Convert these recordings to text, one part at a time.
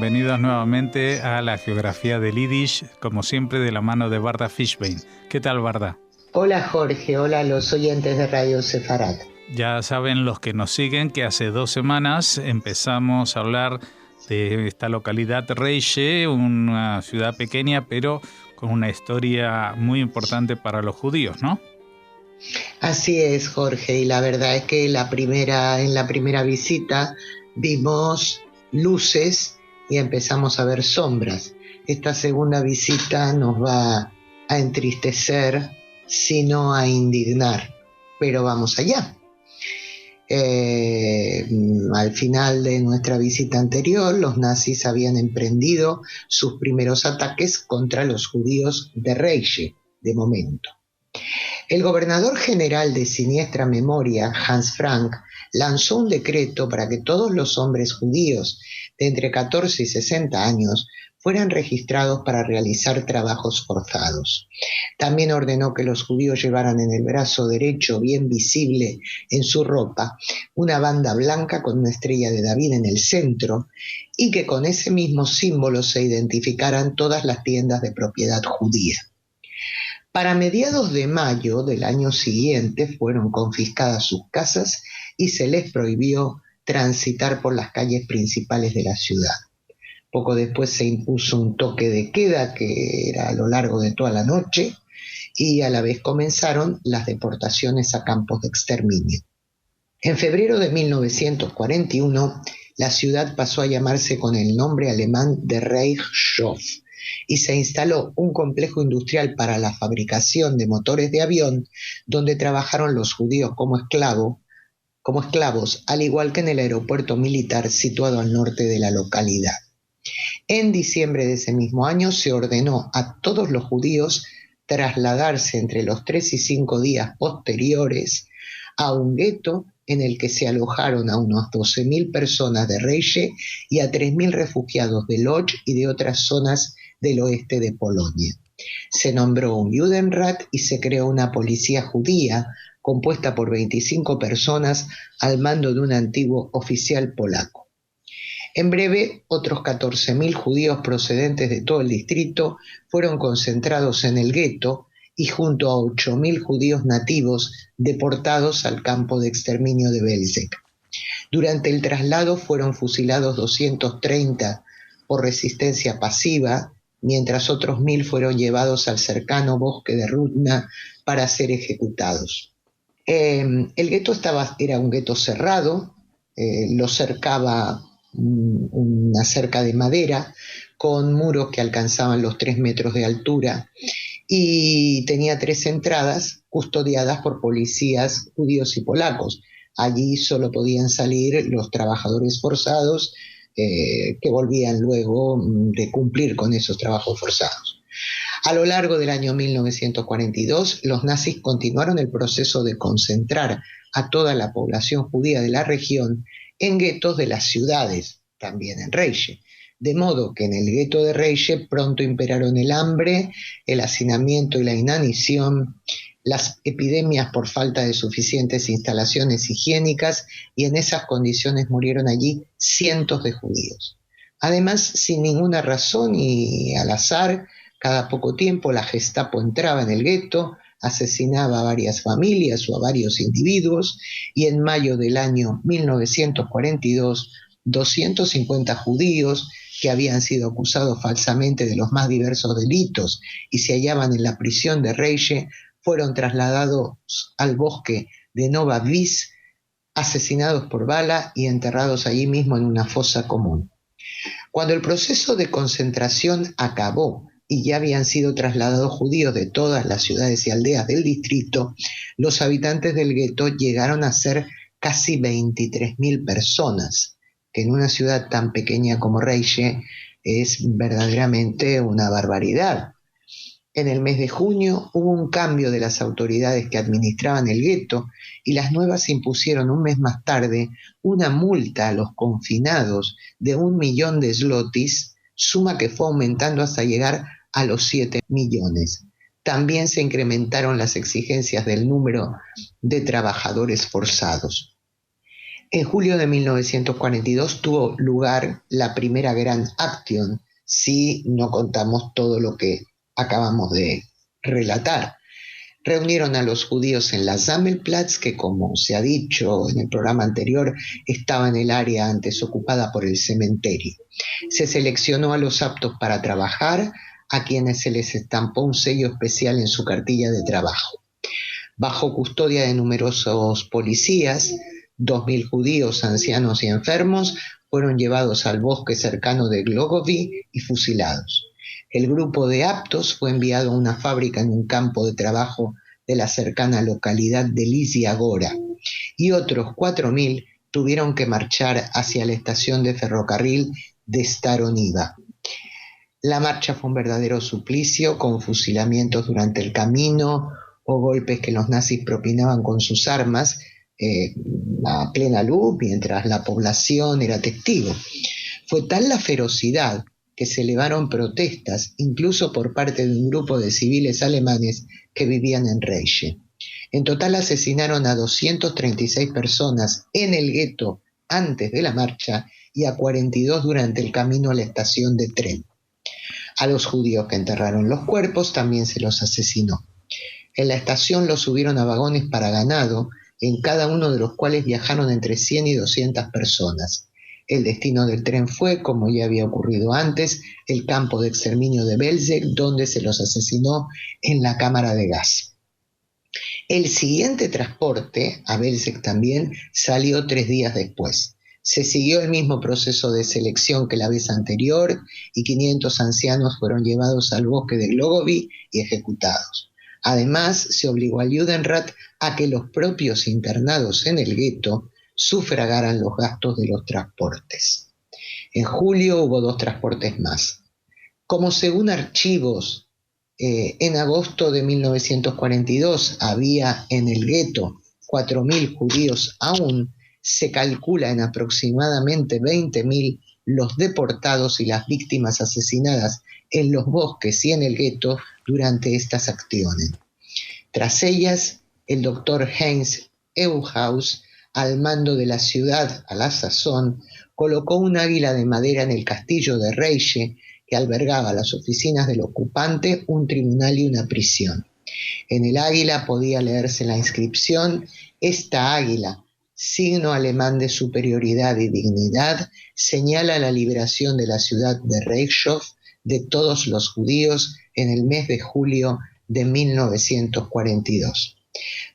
bienvenidos nuevamente a la geografía del Yiddish, como siempre de la mano de Varda Fishbein. ¿Qué tal, Varda? Hola Jorge, hola a los oyentes de Radio Sefarad. Ya saben los que nos siguen que hace 2 semanas empezamos a hablar de esta localidad Reiche, una ciudad pequeña pero con una historia muy importante para los judíos, ¿no? Así es, Jorge, y la verdad es que en la primera visita vimos luces y empezamos a ver sombras. Esta segunda visita nos va a entristecer, sino a indignar, pero vamos allá. Al final de nuestra visita anterior, los nazis habían emprendido sus primeros ataques contra los judíos de Reiche, de momento. El gobernador general de siniestra memoria, Hans Frank, lanzó un decreto para que todos los hombres judíos de entre 14 y 60 años fueran registrados para realizar trabajos forzados. También ordenó que los judíos llevaran en el brazo derecho, bien visible en su ropa, una banda blanca con una estrella de David en el centro y que con ese mismo símbolo se identificaran todas las tiendas de propiedad judía. Para mediados de mayo del año siguiente fueron confiscadas sus casas y se les prohibió transitar por las calles principales de la ciudad. Poco después se impuso un toque de queda que era a lo largo de toda la noche y a la vez comenzaron las deportaciones a campos de exterminio. En febrero de 1941, la ciudad pasó a llamarse con el nombre alemán de Reichshof y se instaló un complejo industrial para la fabricación de motores de avión donde trabajaron los judíos como esclavos, al igual que en el aeropuerto militar situado al norte de la localidad. En diciembre de ese mismo año se ordenó a todos los judíos trasladarse entre los 3 y 5 días posteriores a un gueto en el que se alojaron a unos 12.000 personas de Reiche y a 3.000 refugiados de Lodz y de otras zonas del oeste de Polonia. Se nombró un Judenrat y se creó una policía judía compuesta por 25 personas al mando de un antiguo oficial polaco. En breve, otros 14.000 judíos procedentes de todo el distrito fueron concentrados en el gueto y junto a 8.000 judíos nativos deportados al campo de exterminio de Belzec. Durante el traslado fueron fusilados 230 por resistencia pasiva, mientras otros 1.000 fueron llevados al cercano bosque de Rudna para ser ejecutados. El gueto era un gueto cerrado, lo cercaba una cerca de madera con muros que alcanzaban los 3 metros de altura y tenía 3 entradas custodiadas por policías judíos y polacos. Allí solo podían salir los trabajadores forzados que volvían luego de cumplir con esos trabajos forzados. A lo largo del año 1942, los nazis continuaron el proceso de concentrar a toda la población judía de la región en guetos de las ciudades, también en Reiche. De modo que en el gueto de Reiche pronto imperaron el hambre, el hacinamiento y la inanición, las epidemias por falta de suficientes instalaciones higiénicas, y en esas condiciones murieron allí cientos de judíos. Además, sin ninguna razón y al azar, cada poco tiempo la Gestapo entraba en el gueto, asesinaba a varias familias o a varios individuos, y en mayo del año 1942, 250 judíos que habían sido acusados falsamente de los más diversos delitos y se hallaban en la prisión de Reiche fueron trasladados al bosque de Nova Vis, asesinados por bala y enterrados allí mismo en una fosa común. Cuando el proceso de concentración acabó y ya habían sido trasladados judíos de todas las ciudades y aldeas del distrito, los habitantes del gueto llegaron a ser casi 23.000 personas, que en una ciudad tan pequeña como Reiche es verdaderamente una barbaridad. En el mes de junio hubo un cambio de las autoridades que administraban el gueto y las nuevas impusieron un mes más tarde una multa a los confinados de 1 millón de zlotys, suma que fue aumentando hasta llegar a los 7 millones. También se incrementaron las exigencias del número de trabajadores forzados. En julio de 1942 tuvo lugar la primera gran acción, si no contamos todo lo que acabamos de relatar. Reunieron a los judíos en la Sammelplatz, que como se ha dicho en el programa anterior, estaba en el área antes ocupada por el cementerio. Se seleccionó a los aptos para trabajar, a quienes se les estampó un sello especial en su cartilla de trabajo. Bajo custodia de numerosos policías, 2.000 judíos, ancianos y enfermos fueron llevados al bosque cercano de Glogovi y fusilados. El grupo de aptos fue enviado a una fábrica en un campo de trabajo de la cercana localidad de Lizia Gora, y otros 4.000 tuvieron que marchar hacia la estación de ferrocarril de Staroniva. La marcha fue un verdadero suplicio, con fusilamientos durante el camino o golpes que los nazis propinaban con sus armas a plena luz mientras la población era testigo. Fue tal la ferocidad que se elevaron protestas, incluso por parte de un grupo de civiles alemanes que vivían en Reiche. En total asesinaron a 236 personas en el gueto antes de la marcha y a 42 durante el camino a la estación de tren. A los judíos que enterraron los cuerpos también se los asesinó. En la estación los subieron a vagones para ganado, en cada uno de los cuales viajaron entre 100 y 200 personas. El destino del tren fue, como ya había ocurrido antes, el campo de exterminio de Belzec, donde se los asesinó en la cámara de gas. El siguiente transporte, a Belzec también, salió 3 días después. Se siguió el mismo proceso de selección que la vez anterior y 500 ancianos fueron llevados al bosque de Glogovi y ejecutados. Además, se obligó al Judenrat a que los propios internados en el gueto sufragaran los gastos de los transportes. En julio hubo 2 transportes más. Como según archivos, en agosto de 1942 había en el gueto 4.000 judíos aún, se calcula en aproximadamente 20.000 los deportados y las víctimas asesinadas en los bosques y en el gueto durante estas acciones. Tras ellas, el doctor Heinz Euhaus, al mando de la ciudad a la sazón, colocó un águila de madera en el castillo de Reiche, que albergaba las oficinas del ocupante, un tribunal y una prisión. En el águila podía leerse la inscripción: esta águila, signo alemán de superioridad y dignidad, señala la liberación de la ciudad de Reichshof de todos los judíos en el mes de julio de 1942.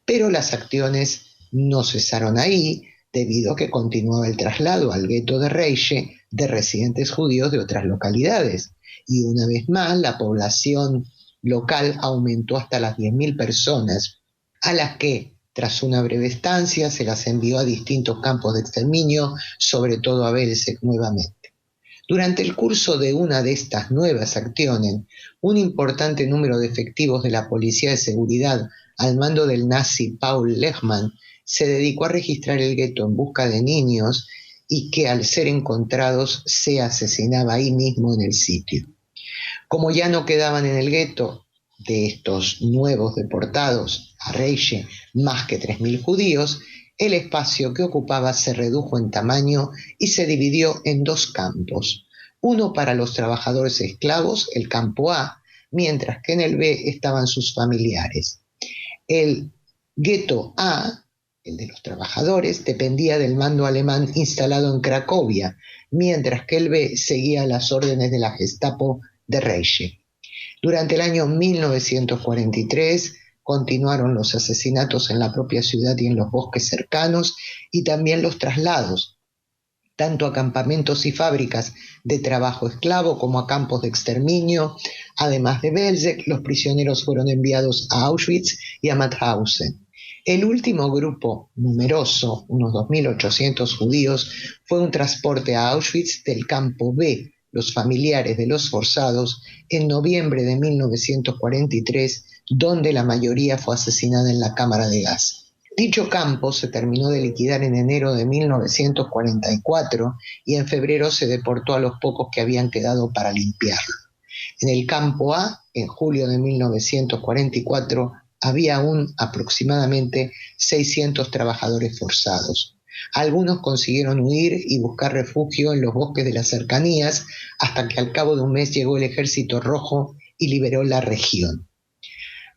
Pero las acciones no cesaron ahí, debido a que continuaba el traslado al gueto de Reiche de residentes judíos de otras localidades. Y una vez más, la población local aumentó hasta las 10.000 personas, a las que, tras una breve estancia, se las envió a distintos campos de exterminio, sobre todo a Belzec nuevamente. Durante el curso de una de estas nuevas acciones, un importante número de efectivos de la Policía de Seguridad, al mando del nazi Paul Lechmann, se dedicó a registrar el gueto en busca de niños y que al ser encontrados se asesinaba ahí mismo en el sitio. Como ya no quedaban en el gueto de estos nuevos deportados a Reiche más que 3.000 judíos, el espacio que ocupaba se redujo en tamaño y se dividió en 2 campos, uno para los trabajadores esclavos, el campo A, mientras que en el B estaban sus familiares. El gueto A, el de los trabajadores, dependía del mando alemán instalado en Cracovia, mientras que el B seguía las órdenes de la Gestapo de Reiche. Durante el año 1943 continuaron los asesinatos en la propia ciudad y en los bosques cercanos, y también los traslados, tanto a campamentos y fábricas de trabajo esclavo como a campos de exterminio. Además de Belzec, los prisioneros fueron enviados a Auschwitz y a Mauthausen. El último grupo numeroso, unos 2.800 judíos, fue un transporte a Auschwitz del campo B, los familiares de los forzados, en noviembre de 1943, donde la mayoría fue asesinada en la cámara de gas. Dicho campo se terminó de liquidar en enero de 1944 y en febrero se deportó a los pocos que habían quedado para limpiarlo. En el campo A, en julio de 1944, había aún aproximadamente 600 trabajadores forzados. Algunos consiguieron huir y buscar refugio en los bosques de las cercanías, hasta que al cabo de un mes llegó el Ejército Rojo y liberó la región.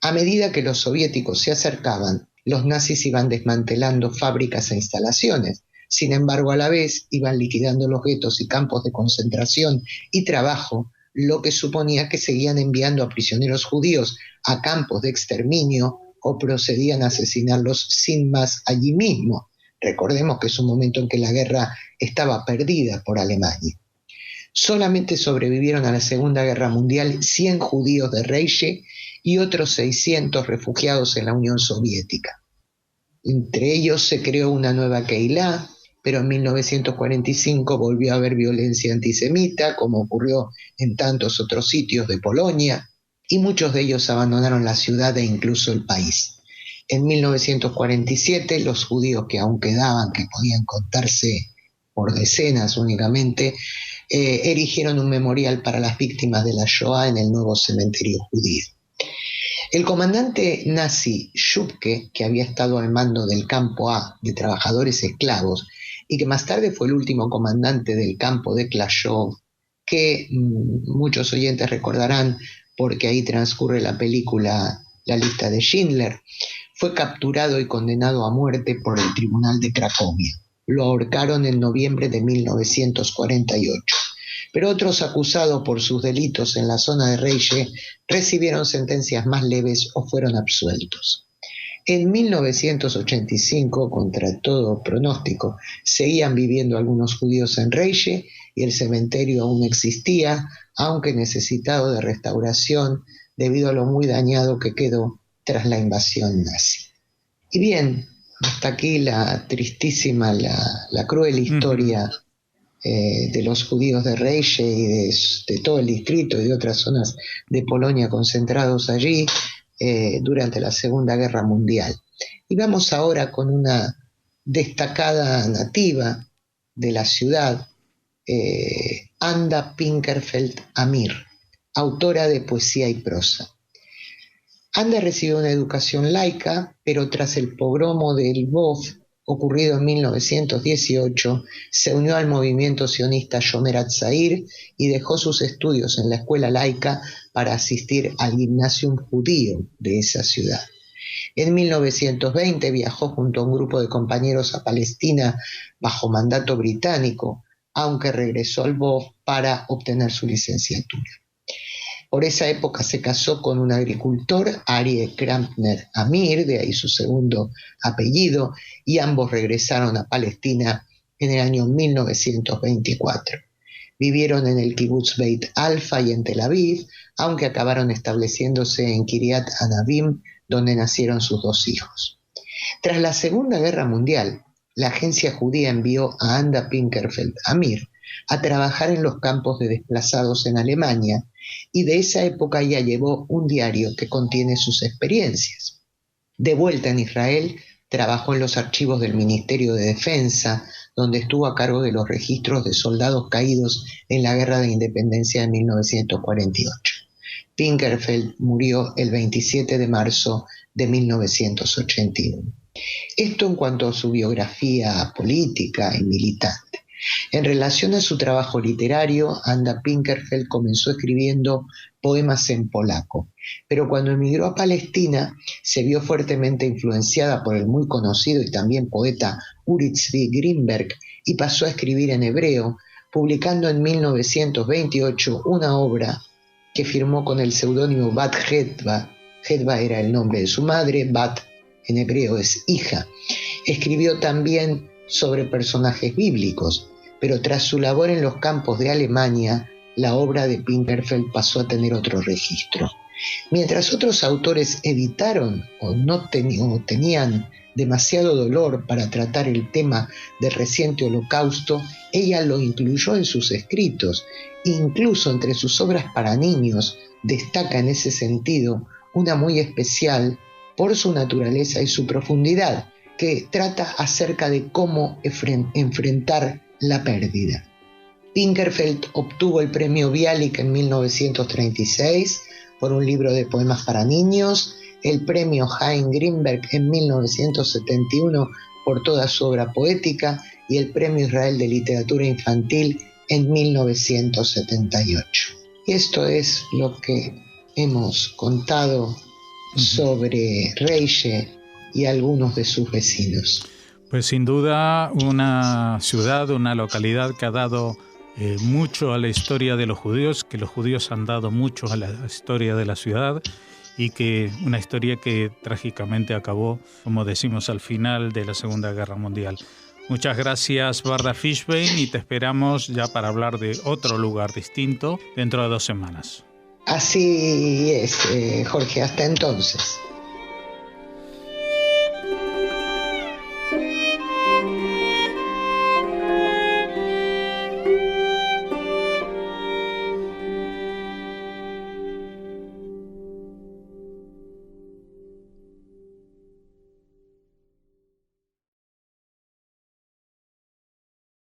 A medida que los soviéticos se acercaban, los nazis iban desmantelando fábricas e instalaciones. Sin embargo, a la vez iban liquidando los guetos y campos de concentración y trabajo, lo que suponía que seguían enviando a prisioneros judíos a campos de exterminio o procedían a asesinarlos sin más allí mismo. Recordemos que es un momento en que la guerra estaba perdida por Alemania. Solamente sobrevivieron a la Segunda Guerra Mundial 100 judíos de Reche y otros 600 refugiados en la Unión Soviética. Entre ellos se creó una nueva Keilah, pero en 1945 volvió a haber violencia antisemita, como ocurrió en tantos otros sitios de Polonia, y muchos de ellos abandonaron la ciudad e incluso el país. En 1947, los judíos que aún quedaban, que podían contarse por decenas únicamente, erigieron un memorial para las víctimas de la Shoah en el nuevo cementerio judío. El comandante nazi Schupke, que había estado al mando del campo A de trabajadores esclavos y que más tarde fue el último comandante del campo de Klaszów, que muchos oyentes recordarán porque ahí transcurre la película La lista de Schindler, fue capturado y condenado a muerte por el Tribunal de Cracovia. Lo ahorcaron en noviembre de 1948. Pero otros acusados por sus delitos en la zona de Reche recibieron sentencias más leves o fueron absueltos. En 1985, contra todo pronóstico, seguían viviendo algunos judíos en Reche y el cementerio aún existía, aunque necesitado de restauración debido a lo muy dañado que quedó tras la invasión nazi. Y bien, hasta aquí la tristísima, la cruel historia de los judíos de Reche y de todo el distrito y de otras zonas de Polonia concentrados allí durante la Segunda Guerra Mundial. Y vamos ahora con una destacada nativa de la ciudad, Anda Pinkerfeld Amir, autora de poesía y prosa. Anda recibió una educación laica, pero tras el pogromo de Lvov, ocurrido en 1918, se unió al movimiento sionista Shomer Hatzair y dejó sus estudios en la escuela laica para asistir al gimnasium judío de esa ciudad. En 1920 viajó junto a un grupo de compañeros a Palestina bajo mandato británico, aunque regresó a Lvov para obtener su licenciatura. Por esa época se casó con un agricultor, Arie Krampner Amir, de ahí su segundo apellido, y ambos regresaron a Palestina en el año 1924. Vivieron en el Kibbutz Beit Alfa y en Tel Aviv, aunque acabaron estableciéndose en Kiryat Anavim, donde nacieron sus dos hijos. Tras la Segunda Guerra Mundial, la agencia judía envió a Anda Pinkerfeld Amir a trabajar en los campos de desplazados en Alemania, y de esa época ella llevó un diario que contiene sus experiencias. De vuelta en Israel, trabajó en los archivos del Ministerio de Defensa, donde estuvo a cargo de los registros de soldados caídos en la Guerra de Independencia de 1948. Pinkerfeld murió el 27 de marzo de 1981. Esto en cuanto a su biografía política y militante. En relación a su trabajo literario, Anda Pinkerfeld comenzó escribiendo poemas en polaco, pero cuando emigró a Palestina se vio fuertemente influenciada por el muy conocido y también poeta Uri Tzvi Grinberg y pasó a escribir en hebreo, publicando en 1928 una obra que firmó con el seudónimo Bat Hetva. Hetva era el nombre de su madre, Bat en hebreo es hija. Escribió también sobre personajes bíblicos, pero tras su labor en los campos de Alemania, la obra de Pinkerfeld pasó a tener otro registro. Mientras otros autores evitaron o tenían demasiado dolor para tratar el tema del reciente holocausto, ella lo incluyó en sus escritos. Incluso entre sus obras para niños destaca en ese sentido una muy especial por su naturaleza y su profundidad, que trata acerca de cómo enfrentar la pérdida. Pinkerfeld obtuvo el premio Bialik en 1936 por un libro de poemas para niños, el premio Chaim Greenberg en 1971 por toda su obra poética y el Premio Israel de Literatura Infantil en 1978. Y esto es lo que hemos contado sobre Reille y algunos de sus vecinos. Pues sin duda una ciudad, una localidad que ha dado mucho a la historia de los judíos, que los judíos han dado mucho a la historia de la ciudad, y que una historia que trágicamente acabó, como decimos, al final de la Segunda Guerra Mundial. Muchas gracias, Varda Fishbein, y te esperamos ya para hablar de otro lugar distinto dentro de 2 semanas. Así es, Jorge, hasta entonces.